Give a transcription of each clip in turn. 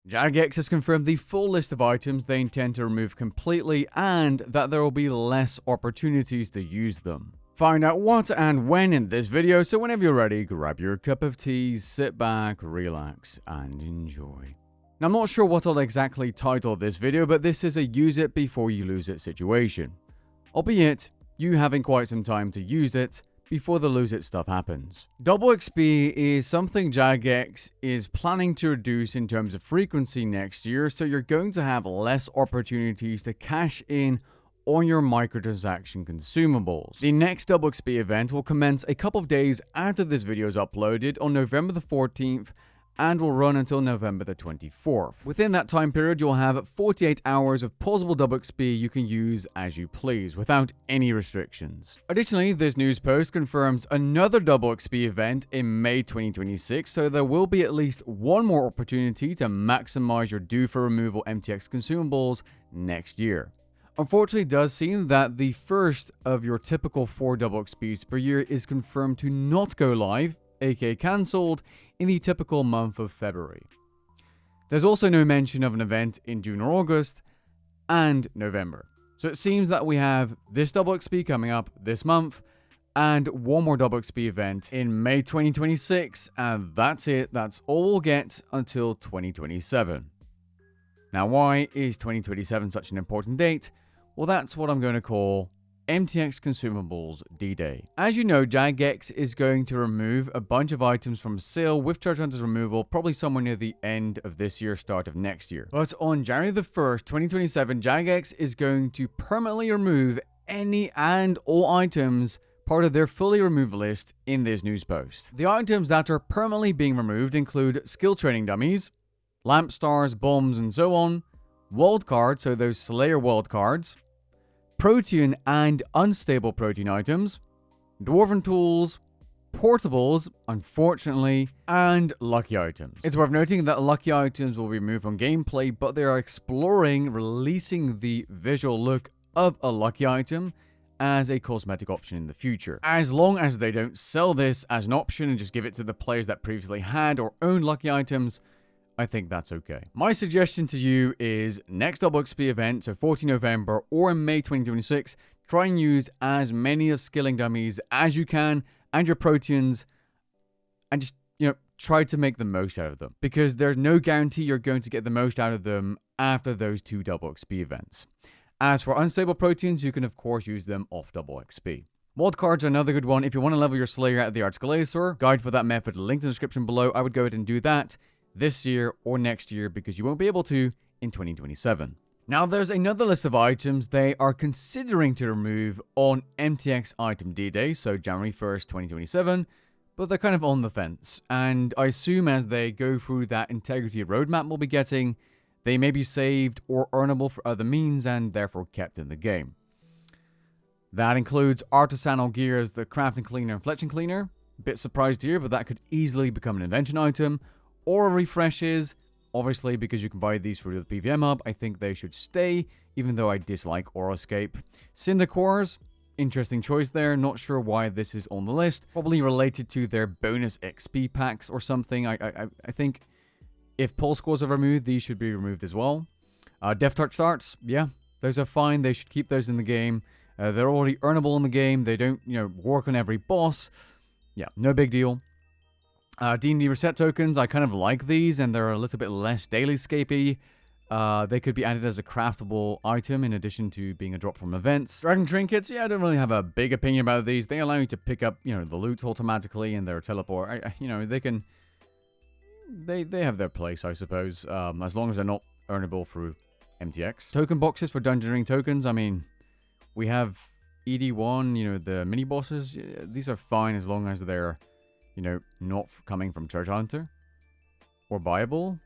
Jagex has confirmed the full list of items they intend to remove completely and that there will be less opportunities to use them. Find out what and when in this video, so whenever you're ready, grab your cup of tea, sit back, relax, and enjoy. Now, I'm not sure what I'll exactly title this video, but this is a use it before you lose it situation. Albeit, you having quite some time to use it before the lose it stuff happens. Double XP is something Jagex is planning to reduce in terms of frequency next year, so you're going to have less opportunities to cash in on your microtransaction consumables. The next Double XP event will commence a couple of days after this video is uploaded on November the 14th and will run until November the 24th. Within that time period, you'll have 48 hours of pausable Double XP you can use as you please, without any restrictions. Additionally, this news post confirms another Double XP event in May 2026, so there will be at least one more opportunity to maximize your due for removal MTX consumables next year. Unfortunately, it does seem that the first of your typical 4 Double XPs per year is confirmed to not go live, aka cancelled, in the typical month of February. There's also no mention of an event in June or August and November. So it seems that we have this Double XP coming up this month and one more Double XP event in May 2026, and that's it. That's all we'll get until 2027. Now, why is 2027 such an important date? Well, that's what I'm going to call MTX Consumables D-Day. As you know, Jagex is going to remove a bunch of items from sale with Treasure Hunter's removal probably somewhere near the end of this year, start of next year. But on January the 1st, 2027, Jagex is going to permanently remove any and all items part of their fully removed list in this news post. The items that are permanently being removed include skill training dummies, lamp stars, bombs, and so on, world cards, so those Slayer world cards, protein and unstable protein items, dwarven tools, portables, unfortunately, and lucky items. It's worth noting that lucky items will be removed from gameplay, but they are exploring releasing the visual look of a lucky item as a cosmetic option in the future. As long as they don't sell this as an option and just give it to the players that previously had or owned lucky items, I think that's okay. My suggestion to you is next Double XP event, so 14 November or in May 2026, try and use as many of skilling dummies as you can and your proteins and just, try to make the most out of them, because there's no guarantee you're going to get the most out of them after those 2 Double XP events. As for unstable proteins, you can of course use them off Double XP. World cards are another good one. If you want to level your Slayer at the Archgladiator, guide for that method linked in the description below. I would go ahead and do that this year or next year, because you won't be able to in 2027. Now, there's another list of items they are considering to remove on MTX Item D-Day, so January 1st, 2027, but they're kind of on the fence. And I assume as they go through that integrity roadmap we'll be getting, they may be saved or earnable for other means and therefore kept in the game. That includes artisanal gear as the crafting cleaner and fletching cleaner. Bit surprised here, but that could easily become an invention item. Aura refreshes, obviously because you can buy these through the PVM hub, I think they should stay, even though I dislike Aurascape. Cinder cores, interesting choice there, not sure why this is on the list. Probably related to their bonus XP packs or something. I think if pulse cores are removed, these should be removed as well. Death Touch darts, yeah, those are fine, they should keep those in the game. They're already earnable in the game, they don't, work on every boss. Yeah, no big deal. D&D reset tokens, I kind of like these, and they're a little bit less daily-scapey. They could be added as a craftable item in addition to being a drop from events. Dragon trinkets, yeah, I don't really have a big opinion about these. They allow you to pick up, the loot automatically in their teleport. They can... They have their place, I suppose, as long as they're not earnable through MTX. Token boxes for Dungeon Ring tokens, I mean, we have ED1, the mini-bosses. These are fine as long as they're not coming from Treasure Hunter or buyable,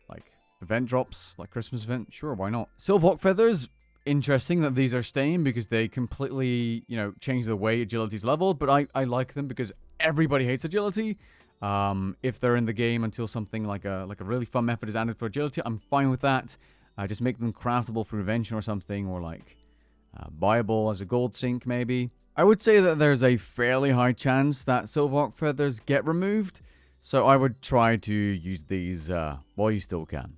like event drops, like Christmas event. Sure, why not? Silverhawk feathers, interesting that these are staying because they completely, change the way agility is leveled. But I like them because everybody hates agility. If they're in the game until something like a really fun method is added for agility, I'm fine with that. Just make them craftable through invention or something, or like buyable as a gold sink maybe. I would say that there's a fairly high chance that Silverhawk feathers get removed, so I would try to use these while you still can.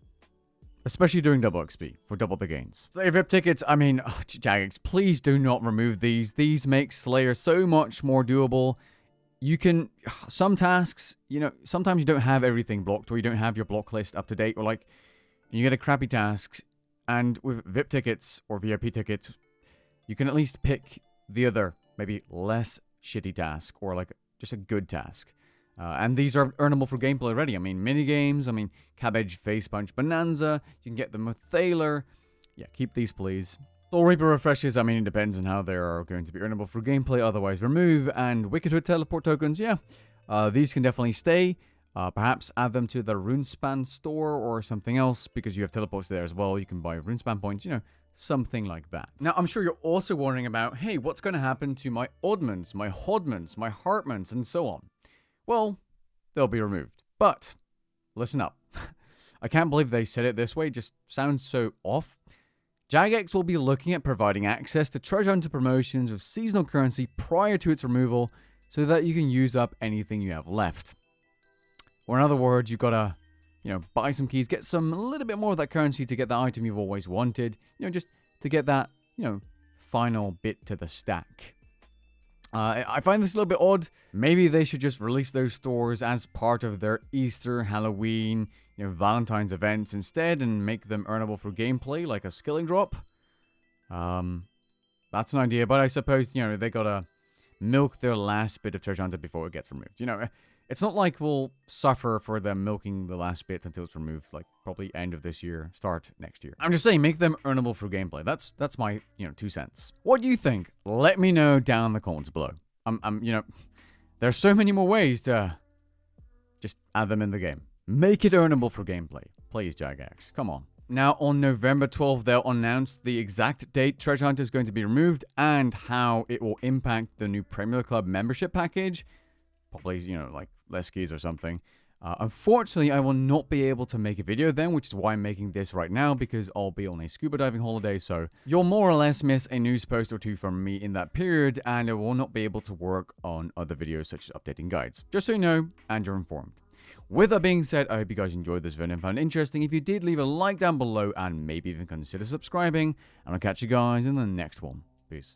especially during double XP for double the gains. Slayer VIP tickets, I mean, Jagex, please do not remove these. These make Slayer so much more doable. You can, some tasks, you know, sometimes you don't have everything blocked, or you don't have your block list up to date, or like, you get a crappy task, and with VIP tickets or VIP tickets, you can at least pick the other, maybe less shitty task, or like just a good task. And these are earnable for gameplay already. I mean, mini games, I mean, Cabbage, Face Punch, Bonanza. You can get them with Thaler. Yeah, keep these, please. Soul Reaper refreshes, I mean, it depends on how they are going to be earnable for gameplay. Otherwise, remove. And Wicked Hood teleport tokens, yeah. These can definitely stay. Perhaps add them to the Runespan store or something else, because you have teleports there as well. You can buy Runespan points, you know, something like that. Now, I'm sure you're also wondering about, hey, what's going to happen to my Oddments, my Hodments, my Heartments, and so on? Well, they'll be removed. But, listen up. I can't believe they said it this way. It just sounds so off. Jagex will be looking at providing access to treasure hunter promotions with seasonal currency prior to its removal, so that you can use up anything you have left. Or in other words, you've got to, you know, buy some keys, get some, a little bit more of that currency to get the item you've always wanted. You know, just to get that, you know, final bit to the stack. I find this a little bit odd. Maybe they should just release those stores as part of their Easter, Halloween, you know, Valentine's events instead, and make them earnable for gameplay, like a skilling drop. That's an idea, but I suppose, you know, they gotta milk their last bit of treasure hunter before it gets removed. You know, it's not like we'll suffer for them milking the last bit until it's removed, like probably end of this year, start next year. I'm just saying, make them earnable for gameplay. That's my, you know, 2 cents. What do you think? Let me know down in the comments below. You know, there's so many more ways to just add them in the game. Make it earnable for gameplay. Please, Jagex. Come on. Now, on November 12th, they'll announce the exact date Treasure Hunter is going to be removed and how it will impact the new Premier Club membership package. Probably, you know, like less keys or something. Unfortunately, I will not be able to make a video then, which is why I'm making this right now, because I'll be on a scuba diving holiday, so you'll more or less miss a news post or two from me in that period, and I will not be able to work on other videos such as updating guides. Just so you know, and you're informed. With that being said, I hope you guys enjoyed this video and found it interesting. If you did, leave a like down below and maybe even consider subscribing, and I'll catch you guys in the next one. Peace.